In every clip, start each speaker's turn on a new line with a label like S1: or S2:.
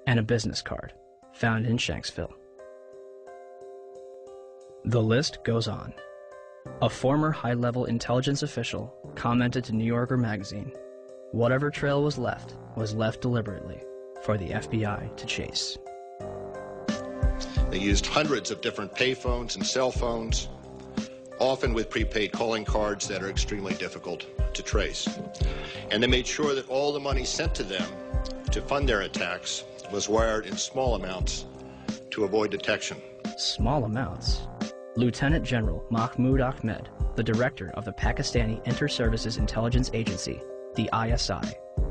S1: and a business card found in Shanksville. The list goes on. A former high-level intelligence official commented to New Yorker magazine, "Whatever trail was left deliberately for the FBI to chase."
S2: They used hundreds of different payphones and cell phones, often with prepaid calling cards that are extremely difficult to trace. And they made sure that all the money sent to them to fund their attacks was wired in small amounts to avoid detection.
S1: Small amounts? Lieutenant General Mahmoud Ahmed, the director of the Pakistani Inter-Services Intelligence Agency, the ISI,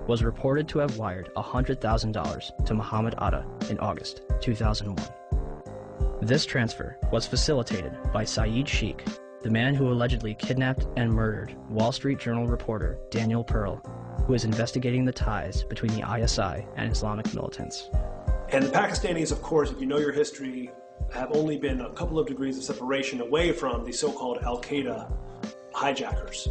S1: was reported to have wired $100,000 to Muhammad Atta in August 2001. This transfer was facilitated by Saeed Sheikh, the man who allegedly kidnapped and murdered Wall Street Journal reporter Daniel Pearl, who is investigating the ties between the ISI and Islamic militants.
S3: And the Pakistanis, of course, if you know your history, have only been a couple of degrees of separation away from the so-called Al-Qaeda hijackers.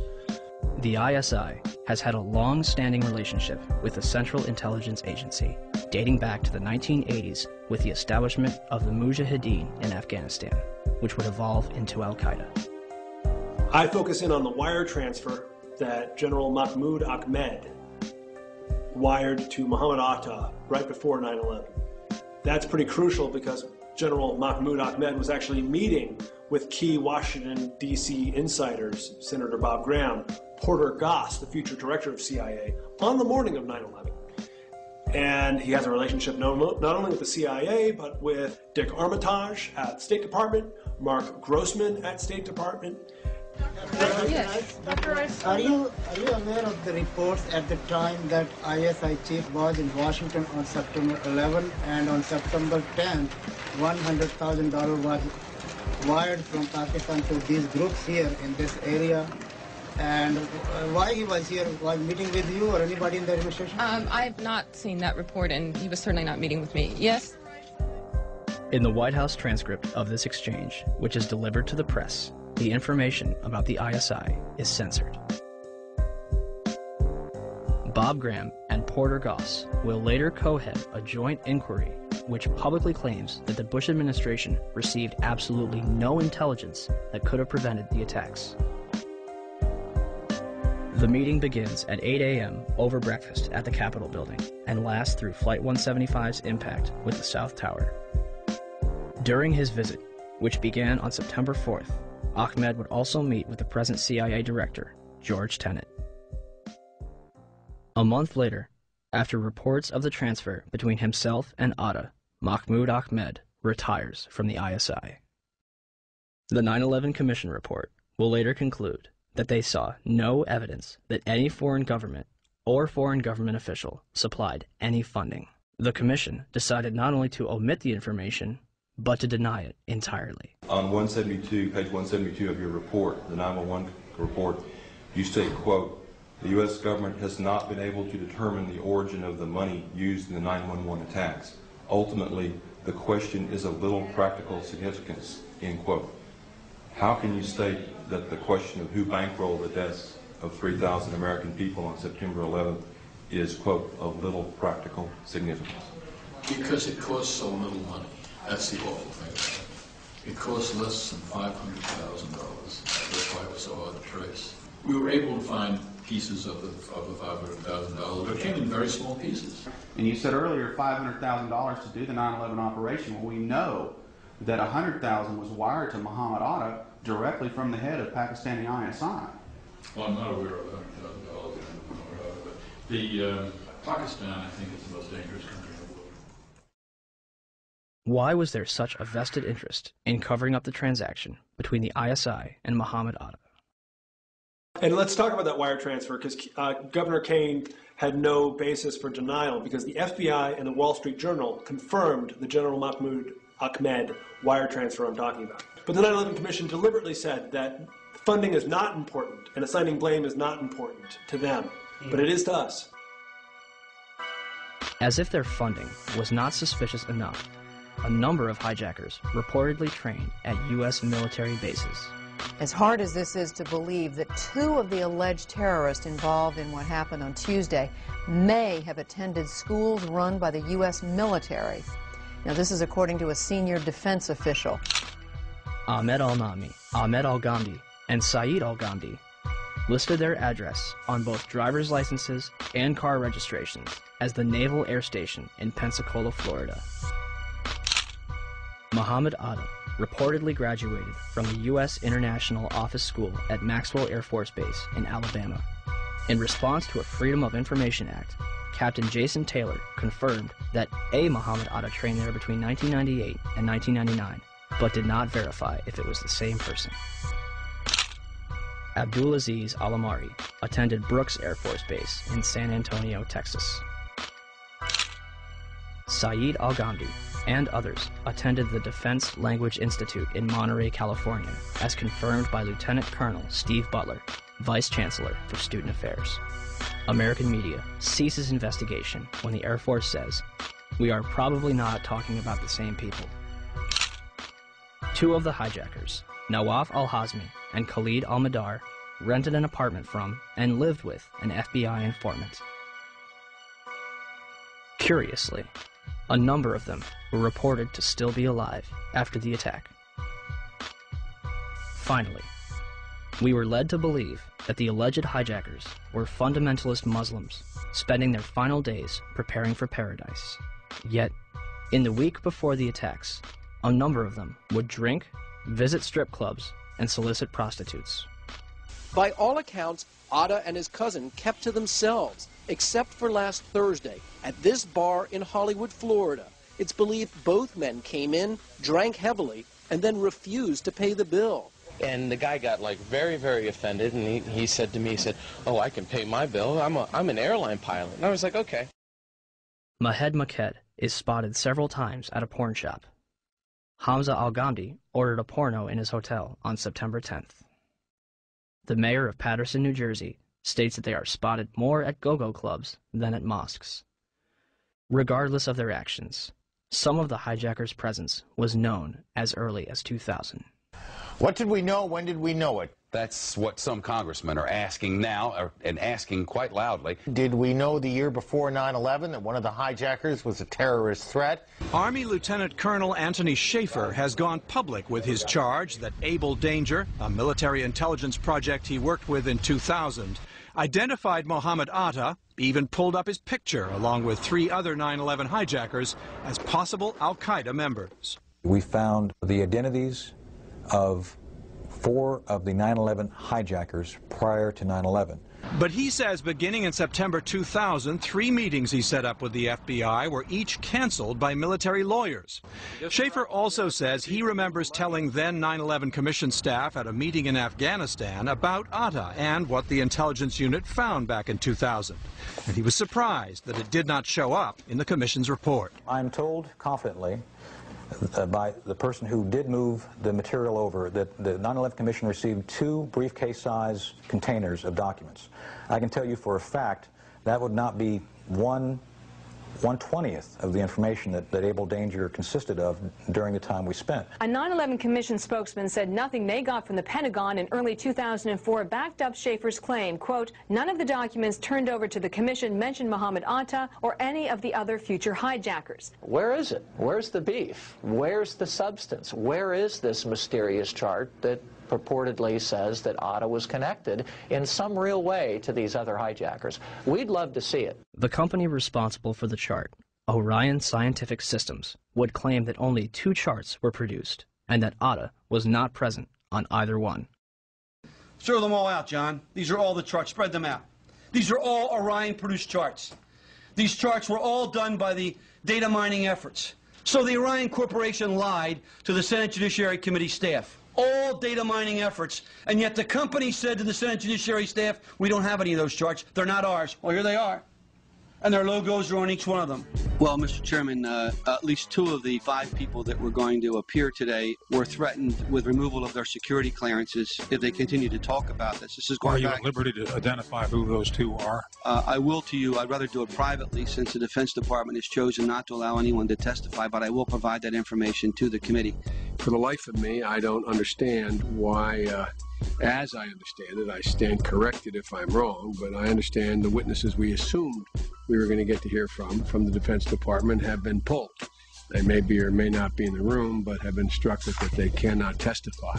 S1: The ISI has had a long-standing relationship with the Central Intelligence Agency, dating back to the 1980s with the establishment of the Mujahideen in Afghanistan, which would evolve into Al-Qaeda.
S3: I focus in on the wire transfer that General Mahmoud Ahmed wired to Muhammad Atta right before 9/11. That's pretty crucial because General Mahmoud Ahmed was actually meeting with key Washington, D.C. insiders, Senator Bob Graham, Porter Goss, the future director of CIA, on the morning of 9/11. And he has a relationship not only with the CIA, but with Dick Armitage at State Department, Mark Grossman at State Department.
S4: Yes. Dr. Rice, are you aware of the reports at the time that ISI chief was in Washington on September 11 and on September 10th, $100,000 was wired from Pakistan to these groups here in this area? And why he was here, was meeting with you or anybody in the administration?
S5: I have not seen that report, and he was certainly not meeting with me. Yes?
S1: In the White House transcript of this exchange, which is delivered to the press, the information about the ISI is censored. Bob Graham and Porter Goss will later co-head a joint inquiry which publicly claims that the Bush administration received absolutely no intelligence that could have prevented the attacks. The meeting begins at 8 a.m. over breakfast at the Capitol building and lasts through Flight 175's impact with the South Tower. During his visit, which began on September 4th, Ahmed would also meet with the present CIA director, George Tenet. A month later, after reports of the transfer between himself and Atta, Mahmoud Ahmed retires from the ISI. The 9/11 Commission report will later conclude that they saw no evidence that any foreign government or foreign government official supplied any funding. The Commission decided not only to omit the information, but to deny it entirely.
S6: On page 172 of your report, the 911 report, you state, quote, "The U.S. government has not been able to determine the origin of the money used in the 911 attacks. Ultimately, the question is of little practical significance," end quote. How can you state that the question of who bankrolled the deaths of 3,000 American people on September 11th is, quote, of little practical significance?
S7: Because it costs so little money. That's the awful thing about it. It costs less than $500,000. That's why it was so hard to trace. We were able to find pieces of the $500,000, but it came in very small pieces.
S8: And you said earlier $500,000 to do the 9/11 operation. Well, we know that $100,000 was wired to Muhammad Atta directly from the head of Pakistani ISI.
S7: Well, I'm not aware of $100,000, but the Pakistan, I think, is the most dangerous country in the world.
S1: Why was there such a vested interest in covering up the transaction between the ISI and Muhammad Atta?
S3: And let's talk about that wire transfer, because Governor Kaine had no basis for denial, because the FBI and the Wall Street Journal confirmed the General Mahmoud Ahmed wire transfer I'm talking about. But the 9/11 Commission deliberately said that funding is not important and assigning blame is not important to them, but it is to us.
S1: As if their funding was not suspicious enough, a number of hijackers reportedly trained at U.S. military bases
S9: As hard as this is to believe that two of the alleged terrorists involved in what happened on Tuesday may have attended schools run by the U.S. military. Now, this is according to a senior defense official.
S1: Ahmed al-Nami, Ahmed al-Ghamdi, and Saeed al-Ghamdi listed their address on both driver's licenses and car registrations as the Naval Air Station in Pensacola, Florida. Muhammad Atta reportedly graduated from the U.S. International Office School at Maxwell Air Force Base in Alabama. In response to a Freedom of Information Act, Captain Jason Taylor confirmed that a Muhammad Atta trained there between 1998 and 1999, but did not verify if it was the same person. Abdulaziz Al-Amari attended Brooks Air Force Base in San Antonio, Texas. Saeed al-Ghamdi and others attended the Defense Language Institute in Monterey, California, as confirmed by Lieutenant Colonel Steve Butler, Vice Chancellor for Student Affairs. American media ceases investigation when the Air Force says, "We are probably not talking about the same people." Two of the hijackers, Nawaf al-Hazmi and Khalid al-Madar, rented an apartment from and lived with an FBI informant. Curiously, a number of them were reported to still be alive after the attack. Finally, we were led to believe that the alleged hijackers were fundamentalist Muslims spending their final days preparing for paradise. Yet, in the week before the attacks, a number of them would drink, visit strip clubs, and solicit prostitutes.
S10: By all accounts, Atta and his cousin kept to themselves, except for last Thursday at this bar in Hollywood, Florida. It's believed both men came in, drank heavily, and then refused to pay the bill.
S11: And the guy got like very, very offended, and he said to me, he said, "Oh, I can pay my bill. I'm an airline pilot." And I was like, okay.
S1: Mahed Maked is spotted several times at a porn shop. Hamza al-Ghamdi ordered a porno in his hotel on September 10th. The mayor of Paterson, New Jersey, states that they are spotted more at go-go clubs than at mosques. Regardless of their actions, some of the hijackers' presence was known as early as 2000.
S12: What did we know? When did we know it?
S13: That's what some congressmen are asking now, and asking quite loudly.
S12: Did we know the year before 9/11 that one of the hijackers was a terrorist threat?
S14: Army Lieutenant Colonel Anthony Schaefer has gone public with his charge that Able Danger, a military intelligence project he worked with in 2000, identified Muhammad Atta, even pulled up his picture along with 3 other 9/11 hijackers as possible al-Qaeda members.
S15: We found the identities of 4 of the 9/11 hijackers prior to 9/11.
S14: But he says beginning in September 2000, 3 meetings he set up with the FBI were each canceled by military lawyers. Schaefer also says he remembers telling then 9/11 Commission staff at a meeting in Afghanistan about Atta and what the intelligence unit found back in 2000. And he was surprised that it did not show up in the Commission's report.
S15: I'm told confidently by the person who did move the material over that the 9/11 Commission received 2 briefcase-size containers of documents. I can tell you for a fact that would not be 1/20th of the information that Able Danger consisted of during the time we spent.
S16: A 9/11 Commission spokesman said nothing they got from the Pentagon in early 2004 backed up Schaefer's claim, quote, "None of the documents turned over to the Commission mentioned Muhammad Atta or any of the other future hijackers."
S10: Where is it? Where's the beef? Where's the substance? Where is this mysterious chart that purportedly says that Atta was connected in some real way to these other hijackers? We'd love to see it.
S1: The company responsible for the chart, Orion Scientific Systems, would claim that only 2 charts were produced and that Atta was not present on either one.
S17: Throw them all out, John. These are all the charts. Spread them out. These are all Orion-produced charts. These charts were all done by the data mining efforts. So the Orion Corporation lied to the Senate Judiciary Committee staff. All data mining efforts, and yet the company said to the Senate Judiciary staff, "We don't have any of those charts. They're not ours." Well, here they are. And their logos are on each one of them.
S18: Well, Mr. Chairman, at least 2 of the 5 people that were going to appear today were threatened with removal of their security clearances if they continue to talk about this. This is going
S19: Are you
S18: back.
S19: at liberty to identify who those 2 are?
S18: I will to you. I'd rather do it privately since the Defense Department has chosen not to allow anyone to testify, but I will provide that information to the committee.
S20: For the life of me, I don't understand why, as I understand it, I stand corrected if I'm wrong, but I understand the witnesses we assumed we were going to get to hear from the Defense Department have been pulled. They may be or may not be in the room, but have been instructed that they cannot testify.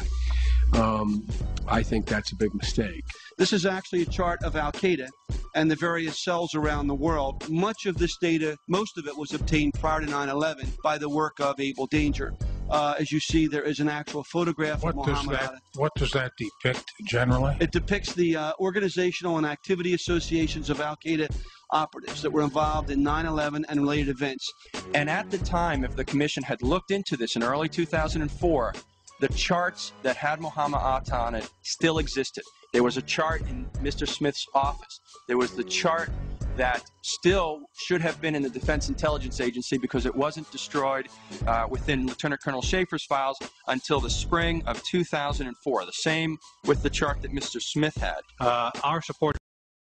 S20: I think that's a big mistake.
S18: This is actually a chart of Al-Qaeda and the various cells around the world. Much of this data, most of it was obtained prior to 9/11 by the work of Able Danger. As you see, there is an actual photograph of Muhammad Atta.
S19: What does that depict generally?
S18: It depicts the organizational and activity associations of Al-Qaeda operatives that were involved in 9/11 and related events.
S21: And at the time, if the commission had looked into this in early 2004, the charts that had Muhammad Atta on it still existed. There was a chart in Mr. Smith's office. There was the chart that still should have been in the Defense Intelligence Agency because it wasn't destroyed within Lieutenant Colonel Schaefer's files until the spring of 2004. The same with the chart that Mr. Smith had.
S19: Our support